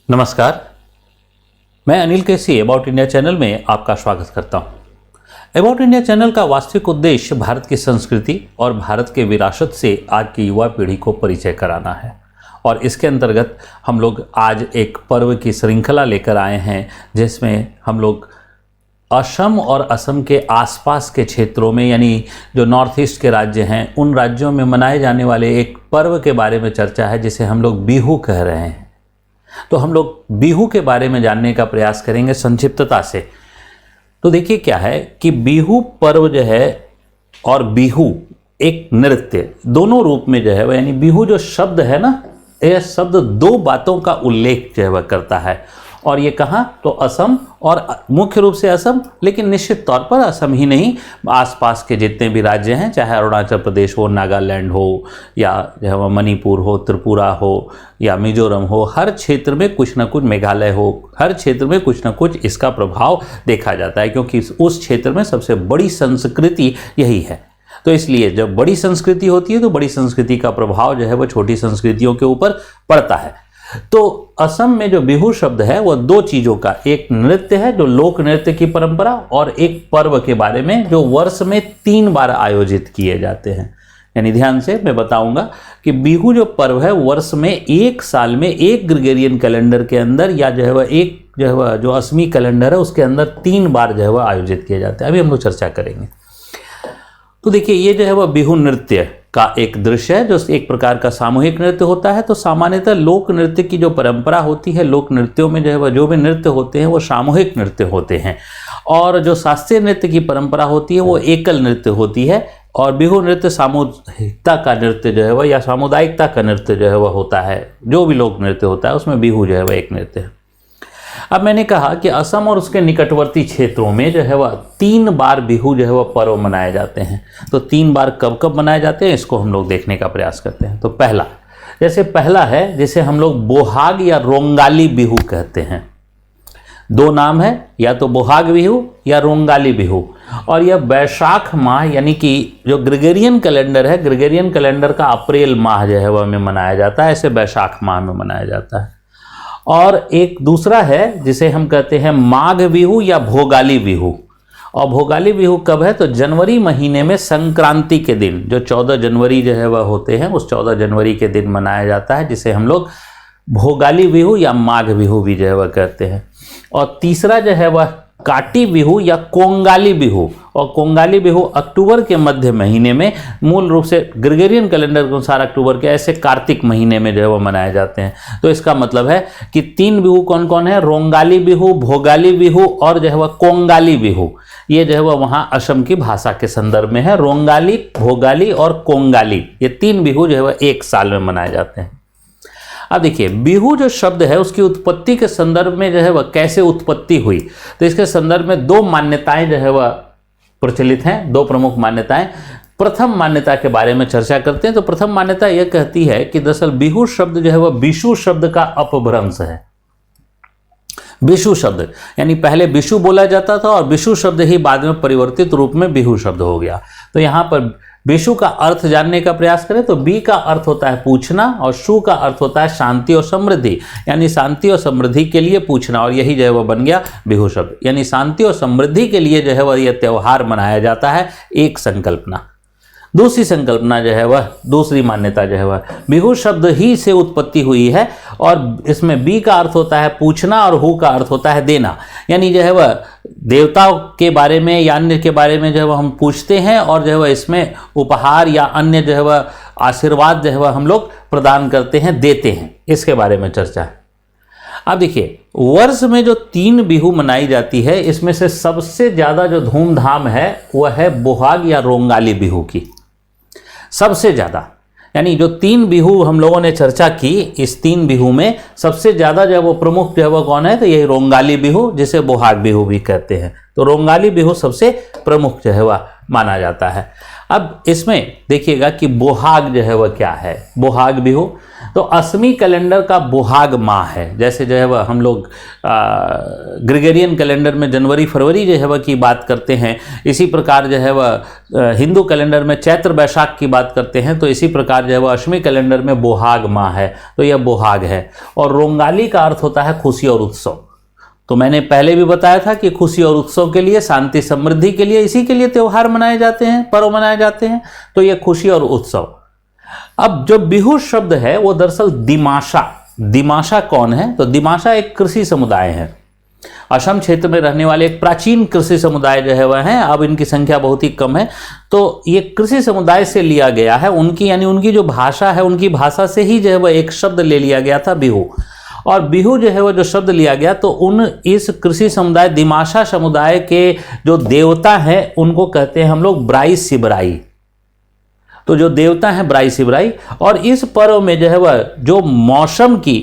नमस्कार, मैं अनिल केसी about India channel में आपका स्वागत करता हूं। अबाउट इंडिया चैनल का वास्तविक उद्देश्य भारत की संस्कृति और भारत के विरासत से आज की युवा पीढ़ी को परिचय कराना है और इसके अंतर्गत हम लोग आज एक पर्व की श्रृंखला लेकर आए हैं जिसमें हम लोग असम और असम के आसपास के क्षेत्रों में यानी जो नॉर्थ ईस्ट के राज्य हैं उन राज्यों में मनाए जाने वाले एक पर्व के बारे में चर्चा है जिसे हम लोग बिहू कह रहे हैं। तो हम लोग बिहू के बारे में जानने का प्रयास करेंगे संक्षिप्तता से। तो देखिए क्या है कि बिहू पर्व जो है और बिहू एक नृत्य दोनों रूप में जो है यानी बिहू जो शब्द है ना, यह शब्द दो बातों का उल्लेख जो है वह करता है और ये कहाँ तो असम और मुख्य रूप से असम, लेकिन निश्चित तौर पर असम ही नहीं, आसपास के जितने भी राज्य हैं, चाहे अरुणाचल प्रदेश हो, नागालैंड हो या जो है मणिपुर हो, त्रिपुरा हो या मिजोरम हो, हर क्षेत्र में कुछ ना कुछ, मेघालय हो, हर क्षेत्र में कुछ ना कुछ इसका प्रभाव देखा जाता है क्योंकि उस क्षेत्र में सबसे बड़ी संस्कृति यही है। तो इसलिए जब बड़ी संस्कृति होती है तो बड़ी संस्कृति का प्रभाव जो है वह छोटी संस्कृतियों के ऊपर पड़ता है। तो असम में जो बिहू शब्द है वह दो चीज़ों का, एक नृत्य है जो लोक नृत्य की परंपरा और एक पर्व के बारे में जो वर्ष में 3 बार आयोजित किए जाते हैं। यानी ध्यान से मैं बताऊंगा कि बिहू जो पर्व है वर्ष में एक साल में एक ग्रेगोरियन कैलेंडर के अंदर या जो है वह एक जो है वह जो असमी कैलेंडर है उसके अंदर 3 बार जो है वह आयोजित किए जाते हैं। अभी हम लोग चर्चा करेंगे। तो देखिए ये जो है वह बिहू नृत्य का एक दृश्य है जो एक प्रकार का सामूहिक नृत्य होता है। तो सामान्यतः लोक नृत्य की जो परंपरा होती है, लोक नृत्यों में जो है वह जो भी नृत्य होते हैं वो सामूहिक नृत्य होते हैं और जो शास्त्रीय नृत्य की परंपरा होती है वो एकल नृत्य होती है और बिहू नृत्य सामूहिकता का नृत्य जो है वह या सामुदायिकता का नृत्य जो है वह होता है। जो भी लोक नृत्य होता है उसमें बिहू जो है वह एक नृत्य है। अब मैंने कहा कि असम और उसके निकटवर्ती क्षेत्रों में जो है वह 3 बार बिहू जो है वह पर्व मनाए जाते हैं। तो 3 बार कब कब मनाए जाते हैं इसको हम लोग देखने का प्रयास करते हैं। तो पहला है जिसे हम लोग बोहाग या रोंगाली बिहू कहते हैं। 2 नाम है, या तो बोहाग बिहू या रोंगाली बिहू और यह बैसाख माह यानी कि जो ग्रेगोरियन कैलेंडर है, ग्रेगोरियन कैलेंडर का अप्रैल माह जो है वह में मनाया जाता है, ऐसे बैसाख माह में मनाया जाता है। और एक दूसरा है जिसे हम कहते हैं माघ बिहू या भोगाली बिहू। और भोगाली बिहू कब है तो जनवरी महीने में संक्रांति के दिन, जो 14 जनवरी जो है वह होते हैं, उस 14 जनवरी के दिन मनाया जाता है जिसे हम लोग भोगाली बिहू या माघ बिहू भी जो है वह कहते हैं। और तीसरा जो है वह काटी बिहू या कोंगाली बिहू। और कोंगाली बिहू अक्टूबर के मध्य महीने में, मूल रूप से ग्रेगोरियन कैलेंडर के अनुसार अक्टूबर के ऐसे कार्तिक महीने में जो है वो मनाए जाते हैं। तो इसका मतलब है कि 3 बिहू कौन कौन है, रोंगाली बिहू, भोगाली बिहू और जो है वह कोंगाली बिहू। ये जो है वह वहाँ असम की भाषा के संदर्भ में है। रोंगाली, भोगाली और कोंगाली, ये 3 बिहू जो है वह एक साल में मनाए जाते हैं। अब देखिए बिहू जो शब्द है उसकी उत्पत्ति के संदर्भ में जो है वह कैसे उत्पत्ति हुई, तो इसके संदर्भ में 2 मान्यताएं जो है वह प्रचलित हैं, 2 प्रमुख मान्यताएं। प्रथम मान्यता के बारे में चर्चा करते हैं। तो प्रथम मान्यता यह कहती है कि दरअसल बिहू शब्द जो है वह बिशु शब्द का अपभ्रंश है। बिशु शब्द यानी पहले बिशु बोला जाता था और बिशु शब्द ही बाद में परिवर्तित रूप में बिहू शब्द हो गया। तो यहाँ पर बिशु का अर्थ जानने का प्रयास करें तो बी का अर्थ होता है पूछना और शु का अर्थ होता है शांति और समृद्धि, यानी शांति और समृद्धि के लिए पूछना, और यही जो है वह बन गया बिहू शब्द। यानी शांति और समृद्धि के लिए जो है वह यह त्यौहार मनाया जाता है, एक संकल्पना। दूसरी संकल्पना जो है वह, दूसरी मान्यता जो है वह बिहू शब्द ही से उत्पत्ति हुई है और इसमें बी का अर्थ होता है पूछना और हु का अर्थ होता है देना। यानी जो है वह देवताओं के बारे में या अन्य के बारे में जो है वह हम पूछते हैं और जो है वह इसमें उपहार या अन्य जो है वह आशीर्वाद जो है वह हम लोग प्रदान करते हैं, देते हैं। इसके बारे में चर्चा है। अब देखिए वर्ष में जो 3 बिहू मनाई जाती है इसमें से सबसे ज़्यादा जो धूमधाम है वह है बोहाग या रोंगाली बिहू की, सबसे ज़्यादा। यानी जो 3 बिहू हम लोगों ने चर्चा की, इस 3 बिहू में सबसे ज़्यादा जो है वो प्रमुख जो है वो कौन है तो यही रोंगाली बिहू, जिसे बोहाग बिहू भी कहते हैं। तो रोंगाली बिहू सबसे प्रमुख जो है वह माना जाता है। अब इसमें देखिएगा कि बोहाग जो है वह क्या है। बोहाग बिहू तो असमी कैलेंडर का बोहाग माह है। जैसे जो है वह हम लोग ग्रेगोरियन कैलेंडर में जनवरी फरवरी जो है वह की बात करते हैं, इसी प्रकार जो है वह हिंदू कैलेंडर में चैत्र बैसाख की बात करते हैं, तो इसी प्रकार जो है वह असमी कैलेंडर में बोहाग माह है, तो यह बोहाग है। और रोंगाली का अर्थ होता है खुशी और उत्सव। तो मैंने पहले भी बताया था कि खुशी और उत्सव के लिए, शांति समृद्धि के लिए, इसी के लिए त्यौहार मनाए जाते हैं, पर्व मनाए जाते हैं, तो यह खुशी और उत्सव। अब जो बिहू शब्द है वो दरअसल दिमाशा कौन है? तो दिमाशा एक कृषि समुदाय है। असम क्षेत्र में रहने वाले एक प्राचीन कृषि समुदाय जो है वह है। अब इनकी संख्या बहुत ही कम है, तो ये कृषि समुदाय से लिया गया है। उनकी यानी उनकी जो भाषा है, उनकी भाषा से ही जो है वह एक शब्द ले लिया गया था बिहू। और बिहू जो है वह जो शब्द लिया गया, तो इस कृषि समुदाय दिमाशा समुदाय के जो देवता हैं उनको कहते हैं हम लोग ब्राई सिबराई। तो जो देवता हैं ब्राई सिबराई, और इस पर्व में जो है वह जो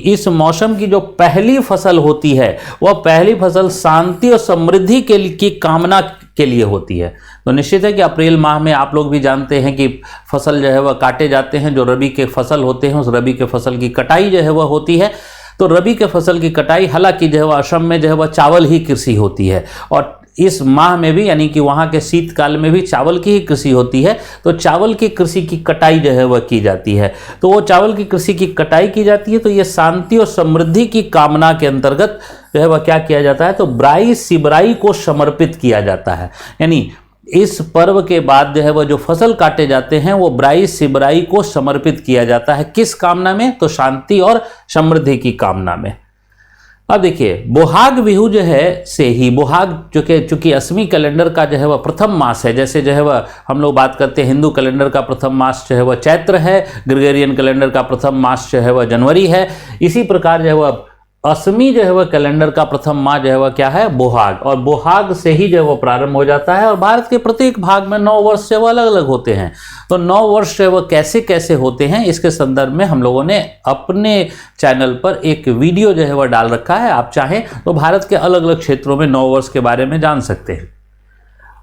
इस मौसम की जो पहली फसल होती है, वह पहली फसल शांति और समृद्धि की कामना के लिए होती है। तो निश्चित है कि अप्रैल माह में आप लोग भी जानते हैं कि फसल जो है वह काटे जाते हैं। जो रबी के फसल होते हैं, उस रबी के फसल की कटाई जो है वह होती है। तो रबी के फसल की कटाई, हालांकि जो है वह असम में जो है वह चावल ही कृषि होती है, और इस माह में भी यानी कि वहाँ के शीतकाल में भी चावल की ही कृषि होती है। तो चावल की कृषि की कटाई जो है वह की जाती है। तो वो चावल की कृषि की कटाई की जाती है, तो ये शांति और समृद्धि की कामना के अंतर्गत जो है वह क्या किया जाता है, तो ब्राई सिबराई को समर्पित किया जाता है। यानी इस पर्व के बाद जो है वह जो फसल काटे जाते हैं वो ब्राई सिबराई को समर्पित किया जाता है। किस कामना में? तो शांति और समृद्धि की कामना में। अब देखिए, बोहाग बिहू जो है से ही बोहाग चूंकि असमी कैलेंडर का जो है वह प्रथम मास है। जैसे जो है वह हम लोग बात करते हैं हिंदू कैलेंडर का प्रथम मास जो है वह चैत्र है, ग्रेगोरियन कैलेंडर का प्रथम मास जो है वह जनवरी है, इसी प्रकार जो है वह असमी जो है वह कैलेंडर का प्रथम माह जो है वह क्या है, बोहाग। और बोहाग से ही जो है वह प्रारंभ हो जाता है। और भारत के प्रत्येक भाग में 9 वर्ष जो है वह अलग अलग होते हैं। तो 9 वर्ष जो है वह कैसे कैसे होते हैं, इसके संदर्भ में हम लोगों ने अपने चैनल पर एक वीडियो जो है वह डाल रखा है। आप चाहें तो भारत के अलग अलग क्षेत्रों में 9 वर्ष के बारे में जान सकते हैं।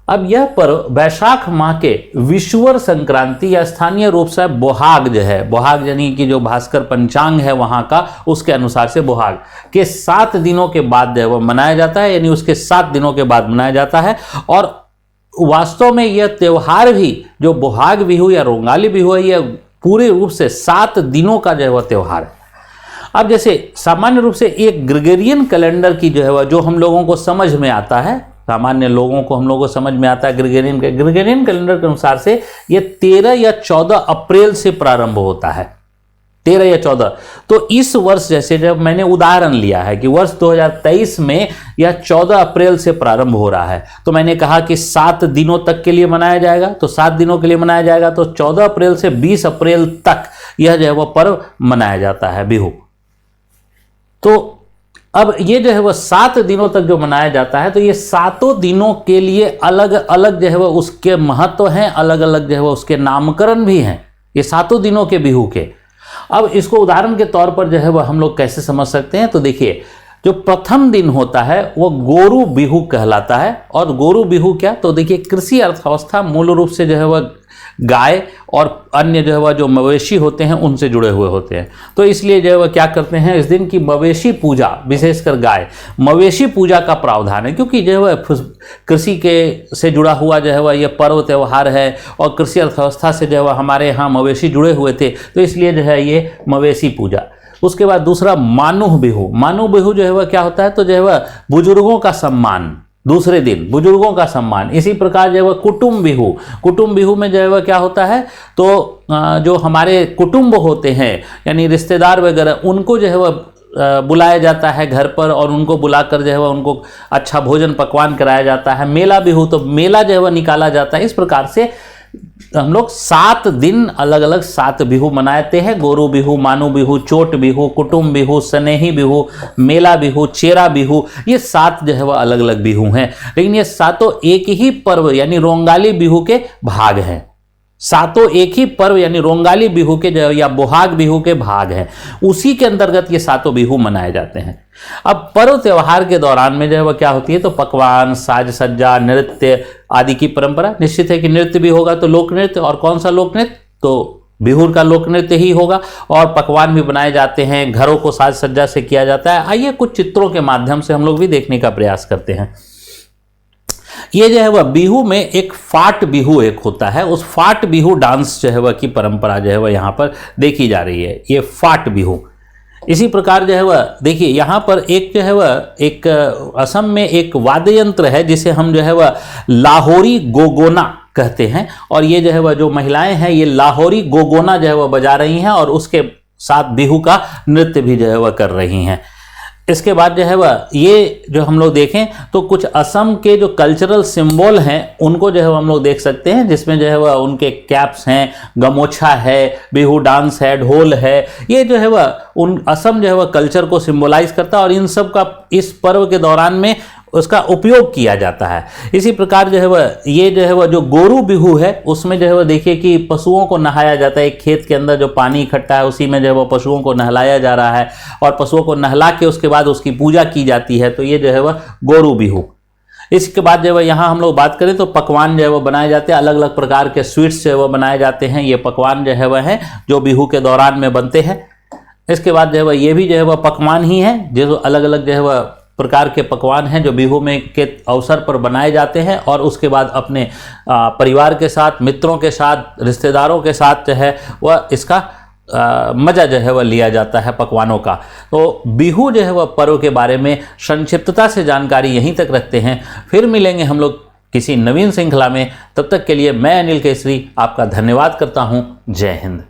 अब यह पर्व वैशाख माह के विषुवर संक्रांति या स्थानीय रूप से बोहाग जो है, बोहाग यानी कि जो भास्कर पंचांग है वहां का, उसके अनुसार से बोहाग के 7 दिनों के बाद जो है वह मनाया जाता है। यानी उसके 7 दिनों के बाद मनाया जाता है। और वास्तव में यह त्यौहार भी जो बोहाग बिहू या रोंगाली बिहू है, यह पूरे रूप से 7 दिनों का जो है वह त्यौहार है। अब जैसे सामान्य रूप से एक ग्रेगोरियन कैलेंडर की जो है वह जो हम लोगों को समझ में आता है, सामान्य लोगों को हम लोगों को समझ में आता है ग्रेगोरियन कैलेंडर के अनुसार से ये 13 या 14 अप्रैल से प्रारंभ होता है। 13 या 14। तो इस वर्ष जैसे जब मैंने उदाहरण लिया है कि वर्ष 2023 में यह 14 अप्रैल से प्रारंभ हो रहा है, तो मैंने कहा कि 7 दिनों तक के लिए मनाया जाएगा। तो 7 दिनों के लिए मनाया जाएगा, तो 14 अप्रैल से 20 अप्रैल तक यह जो है वह पर्व मनाया जाता है बिहू। तो अब ये जो है वह 7 दिनों तक जो मनाया जाता है, तो ये 7 दिनों के लिए अलग अलग जो है वह उसके महत्व हैं, अलग अलग जो है वह उसके नामकरण भी हैं, ये 7 दिनों के बिहू के। अब इसको उदाहरण के तौर पर जो है वह हम लोग कैसे समझ सकते हैं, तो देखिए, जो प्रथम दिन होता है वो गोरू बिहू कहलाता है। और गोरू बिहू क्या, तो देखिए कृषि अर्थव्यवस्था मूल रूप से जो है वह गाय और अन्य जो है वह जो मवेशी होते हैं उनसे जुड़े हुए होते हैं। तो इसलिए जो है वह क्या करते हैं, इस दिन की मवेशी पूजा, विशेषकर गाय मवेशी पूजा का प्रावधान है। क्योंकि जो है वह कृषि के से जुड़ा हुआ जो है वह यह पर्व त्यौहार है, और कृषि अर्थव्यवस्था से जो है वह हमारे यहाँ मवेशी जुड़े हुए थे, तो इसलिए जो है ये मवेशी पूजा। उसके बाद दूसरा मानुह बिहू। मानुह बिहू जो है वह क्या होता है, तो जो है वह बुजुर्गों का सम्मान, दूसरे दिन बुजुर्गों का सम्मान। इसी प्रकार जो है वह कुटुंब बिहू। कुटुंब बिहू में जो है वह क्या होता है, तो जो हमारे कुटुंब होते हैं यानी रिश्तेदार वगैरह, उनको जो है वह बुलाया जाता है घर पर, और उनको बुलाकर जो है वह उनको अच्छा भोजन पकवान कराया जाता है। मेला बिहू, तो मेला जो है वह निकाला जाता है। इस प्रकार से हम लोग 7 दिन अलग अलग 7 बिहू मनाते हैं। गोरू बिहू, मानू बिहू, चोट बिहू, कुटुंब बिहू, स्नेही बिहू, मेला बिहू, चेरा बिहू, ये 7 जो है वह अलग अलग बिहू हैं। लेकिन ये 7 एक ही पर्व यानी रोंगाली बिहू के भाग हैं। सातों एक ही पर्व यानी रोंगाली बिहू के जो या बोहाग बिहू के भाग हैं, उसी के अंतर्गत ये सातों बिहू मनाए जाते हैं। अब पर्व त्योहार के दौरान में जो है वह क्या होती है, तो पकवान, साज सज्जा, नृत्य आदि की परंपरा निश्चित है कि नृत्य भी होगा, तो लोक नृत्य, और कौन सा लोक नृत्य, तो बिहू का लोक नृत्य ही होगा। और पकवान भी बनाए जाते हैं, घरों को साज सज्जा से किया जाता है। आइए कुछ चित्रों के माध्यम से हम लोग भी देखने का प्रयास करते हैं। ये जो है वह बिहू में एक फाट बिहू एक होता है, उस फाट बिहू डांस जो है वह की परंपरा जो है वह यहाँ पर देखी जा रही है, ये फाट बिहू। इसी प्रकार जो है वह देखिए यहाँ पर एक जो है वह एक असम में एक वाद्य यंत्र है जिसे हम जो है वह लाहौरी गोगोना कहते हैं, और ये जो है वह जो महिलाएं हैं ये लाहौरी गोगोना जो है वह बजा रही हैं और उसके साथ बिहू का नृत्य भी जो है वह कर रही हैं। इसके बाद जो है वह ये जो हम लोग देखें तो कुछ असम के जो कल्चरल सिंबल हैं उनको जो है हम लोग देख सकते हैं, जिसमें जो है वह उनके कैप्स हैं, गमोछा है, बिहू डांस है, ढोल है। ये जो है वह उन असम जो है वह कल्चर को सिंबलाइज करता है और इन सब का इस पर्व के दौरान में उसका उपयोग किया जाता है। इसी प्रकार जो है वह ये जो है वह जो गोरू बिहू है उसमें जो है वह देखिए कि पशुओं को नहाया जाता है। एक खेत के अंदर जो पानी इकट्ठा है उसी में जो है वह पशुओं को नहलाया जा रहा है और पशुओं को नहला के उसके बाद उसकी पूजा की जाती है, तो ये जो है वह गोरू बिहू। इसके बाद जो है यहाँ हम लोग बात करें तो पकवान जो है वो बनाए जाते हैं, अलग अलग प्रकार के स्वीट्स जो है वो बनाए जाते हैं। ये पकवान जो है वह है जो बिहू के दौरान में बनते हैं। इसके बाद जो है वह ये भी जो है वह पकवान ही है, जो अलग अलग जो है वह प्रकार के पकवान हैं जो बिहू में के अवसर पर बनाए जाते हैं और उसके बाद अपने परिवार के साथ, मित्रों के साथ, रिश्तेदारों के साथ जो है वह इसका मज़ा जो है वह लिया जाता है पकवानों का। तो बिहू जो है वह पर्व के बारे में संक्षिप्तता से जानकारी यहीं तक रखते हैं। फिर मिलेंगे हम लोग किसी नवीन श्रृंखला में, तब तक के लिए मैं अनिल केसरी आपका धन्यवाद करता हूँ। जय हिंद।